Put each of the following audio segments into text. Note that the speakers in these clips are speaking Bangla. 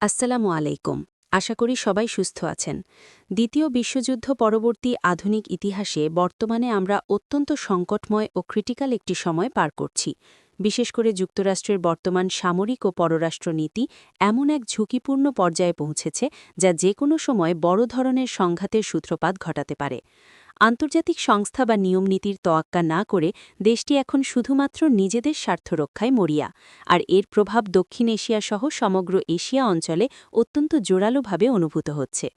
আসসালামু আলাইকুম। আশা করি সবাই সুস্থ আছেন। দ্বিতীয় বিশ্বযুদ্ধ পরবর্তী আধুনিক ইতিহাসে বর্তমানে আমরা অত্যন্ত সংকটময় ও ক্রিটিক্যাল একটি সময় পার করছি। বিশেষ করে যুক্তরাষ্ট্রের বর্তমান সামরিক ও পররাষ্ট্র নীতি এমন এক ঝুঁকিপূর্ণ পর্যায়ে পৌঁছেছে যা যে কোনো সময় বড় ধরনের সংঘাতের সূত্রপাত ঘটাতে পারে। আন্তর্জাতিক সংস্থা বা নিয়মনীতির তোয়াক্কা না করে দেশটি এখন শুধুমাত্র নিজেদের স্বার্থ রক্ষায় মরিয়া, আর এর প্রভাব দক্ষিণ এশিয়া সহ সমগ্র এশিয়া অঞ্চলে অত্যন্ত জোরালোভাবে অনুভূত হচ্ছে।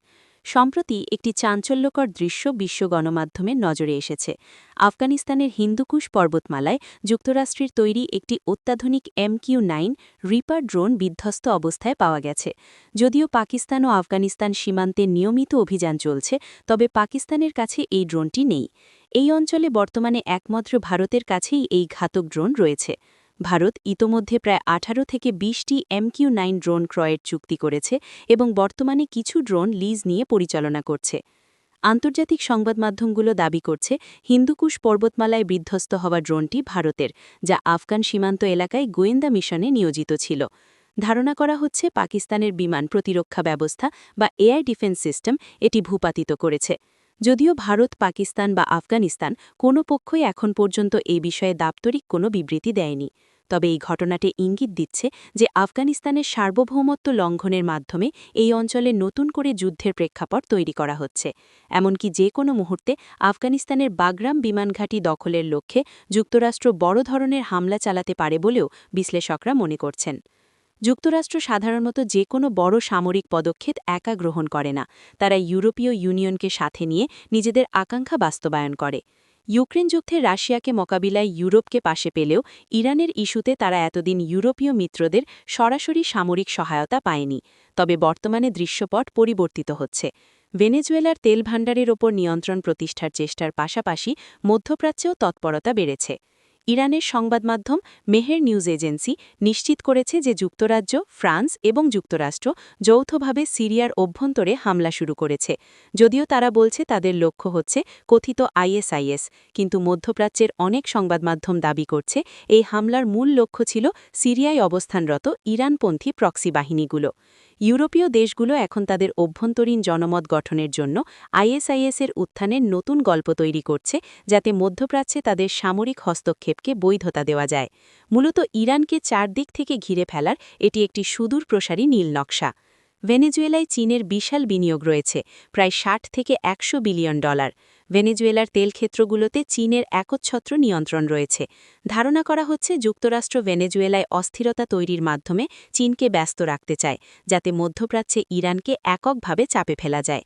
সম্প্রতি একটি চাঞ্চল্যকর দৃশ্য বিশ্ব গণমাধ্যমের নজরে এসেছে। আফগানিস্তানের হিন্দুকুশ পর্বতমালায় যুক্তরাষ্ট্রের তৈরি একটি অত্যাধুনিক MQ-9 রিপার ড্রোন বিধ্বস্ত অবস্থায় পাওয়া গেছে। যদিও পাকিস্তান ও আফগানিস্তান সীমান্তে নিয়মিত অভিযান চলছে, তবে পাকিস্তানের কাছে এই ড্রোনটি নেই। এই অঞ্চলে বর্তমানে একমাত্র ভারতের কাছেই এই ঘাতক ড্রোন রয়েছে। ভারত ইতোমধ্যে প্রায় 18 থেকে 20টি MQ-9 ড্রোন ক্রয়ের চুক্তি করেছে এবং বর্তমানে কিছু ড্রোন লিজ নিয়ে পরিচালনা করছে। আন্তর্জাতিক সংবাদমাধ্যমগুলো দাবি করছে হিন্দুকুশ পর্বতমালায় বিধ্বস্ত হওয়া ড্রোনটি ভারতের, যা আফগান সীমান্ত এলাকায় গোয়েন্দা মিশনে নিয়োজিত ছিল। ধারণা করা হচ্ছে পাকিস্তানের বিমান প্রতিরক্ষা ব্যবস্থা বা এয়ার ডিফেন্স সিস্টেম এটি ভূপাতিত করেছে। যদিও ভারত, পাকিস্তান বা আফগানিস্তান কোনো পক্ষই এখন পর্যন্ত এই বিষয়ে দাপ্তরিক কোনো বিবৃতি দেয়নি। তবে এই ঘটনাটি ইঙ্গিত দিচ্ছে যে আফগানিস্তানের সার্বভৌমত্ব লঙ্ঘনের মাধ্যমে এই অঞ্চলে নতুন করে যুদ্ধের প্রেক্ষাপট তৈরি করা হচ্ছে। এমনকি যে কোনো মুহূর্তে আফগানিস্তানের বাগরাম বিমানঘাঁটি দখলের লক্ষ্যে যুক্তরাষ্ট্র বড় ধরনের হামলা চালাতে পারে বলেও বিশ্লেষকরা মনে করছেন। যুক্তরাষ্ট্র সাধারণত যে কোনো বড় সামরিক পদক্ষেপ একা গ্রহণ করে না, তারা ইউরোপীয় ইউনিয়নকে সাথে নিয়ে নিজেদের আকাঙ্ক্ষা বাস্তবায়ন করে। ইউক্রেন যুদ্ধে রাশিয়াকে মোকাবিলায় ইউরোপকে পাশে পেলেও ইরানের ইস্যুতে তারা এতদিন ইউরোপীয় মিত্রদের সরাসরি সামরিক সহায়তা পায়নি। তবে বর্তমানে দৃশ্যপট পরিবর্তিত হচ্ছে। ভেনেজুয়েলার তেল ভাণ্ডারের ওপর নিয়ন্ত্রণ প্রতিষ্ঠার চেষ্টার পাশাপাশি মধ্যপ্রাচ্যেও তৎপরতা বেড়েছে। ইরানের সংবাদমাধ্যম মেহের নিউজ এজেন্সি নিশ্চিত করেছে যে যুক্তরাজ্য, ফ্রান্স এবং যুক্তরাষ্ট্র যৌথভাবে সিরিয়ার অভ্যন্তরে হামলা শুরু করেছে। যদিও তারা বলছে তাদের লক্ষ্য হচ্ছে কথিত ISIS, কিন্তু মধ্যপ্রাচ্যের অনেক সংবাদমাধ্যম দাবি করছে এই হামলার মূল লক্ষ্য ছিল সিরিয়ায় অবস্থানরত ইরানপন্থী প্রক্সি বাহিনীগুলো। ইউরোপীয় দেশগুলো এখন তাদের অভ্যন্তরীণ জনমত গঠনের জন্য ISIS-এর উত্থানের নতুন গল্প তৈরি করছে, যাতে মধ্যপ্রাচ্যে তাদের সামরিক হস্তক্ষেপকে বৈধতা দেওয়া যায়। মূলত ইরানকে চারদিক থেকে ঘিরে ফেলার এটি একটি সুদূর প্রসারী নীল নকশা। ভেনেজুয়েলায় চীনের বিশাল বিনিয়োগ রয়েছে, প্রায় 60 থেকে 100 বিলিয়ন ডলার। ভেনেজুয়েলার তেল ক্ষেত্রগুলোতে চীনের একচ্ছত্র নিয়ন্ত্রণ রয়েছে। ধারণা করা হচ্ছে যুক্তরাষ্ট্র ভেনেজুয়েলায় অস্থিরতা তৈরির মাধ্যমে চীনকে ব্যস্ত রাখতে চায়, যাতে মধ্যপ্রাচ্যে ইরানকে এককভাবে চাপে ফেলা যায়।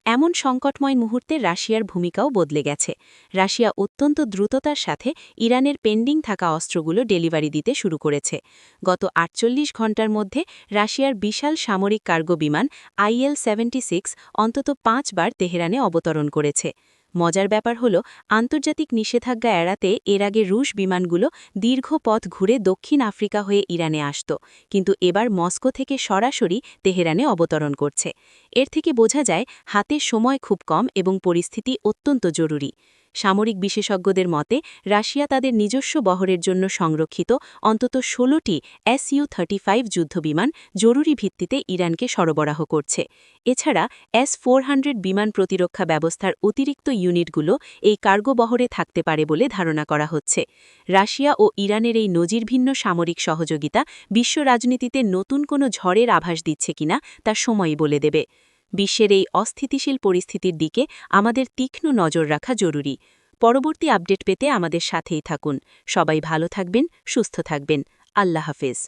এমন সংকটময় মুহূর্তে রাশিয়ার ভূমিকাও বদলে গেছে। রাশিয়া অত্যন্ত দ্রুততার সাথে ইরানের পেন্ডিং থাকা অস্ত্রগুলো ডেলিভারি দিতে শুরু করেছে। গত 48 ঘণ্টার মধ্যে রাশিয়ার বিশাল সামরিক কার্গো বিমান IL-76 অন্তত 5 বার তেহরানে অবতরণ করেছে। মজার ব্যাপার হল, আন্তর্জাতিক নিষেধাজ্ঞা এড়াতে এর আগে রুশ বিমানগুলো দীর্ঘ পথ ঘুরে দক্ষিণ আফ্রিকা হয়ে ইরানে আসত, কিন্তু এবার মস্কো থেকে সরাসরি তেহরানে অবতরণ করছে। এর থেকে বোঝা যায় হাতে সময় খুব কম এবং পরিস্থিতি অত্যন্ত জরুরি। সামরিক বিশেষজ্ঞদের মতে রাশিয়া তাদের নিজস্ব বহরের জন্য সংরক্ষিত অন্তত 16টি Su-35 যুদ্ধবিমান জরুরি ভিত্তিতে ইরানকে সরবরাহ করছে। এছাড়া S-400 বিমান প্রতিরক্ষা ব্যবস্থার অতিরিক্ত ইউনিটগুলো এই কার্গো বহরে থাকতে পারে বলে ধারণা করা হচ্ছে। রাশিয়া ও ইরানের এই নজিরভিন্ন সামরিক সহযোগিতা বিশ্ব রাজনীতিতে নতুন কোনো ঝড়ের আভাস দিচ্ছে কিনা তা সময়ই বলে দেবে। বিশ্বের এই অস্থিতিশীল পরিস্থিতির দিকে আমাদের তীক্ষ্ণ নজর রাখা জরুরি। পরবর্তী আপডেট পেতে আমাদের সাথেই থাকুন। সবাই ভালো থাকবেন, সুস্থ থাকবেন। আল্লাহ হাফেজ।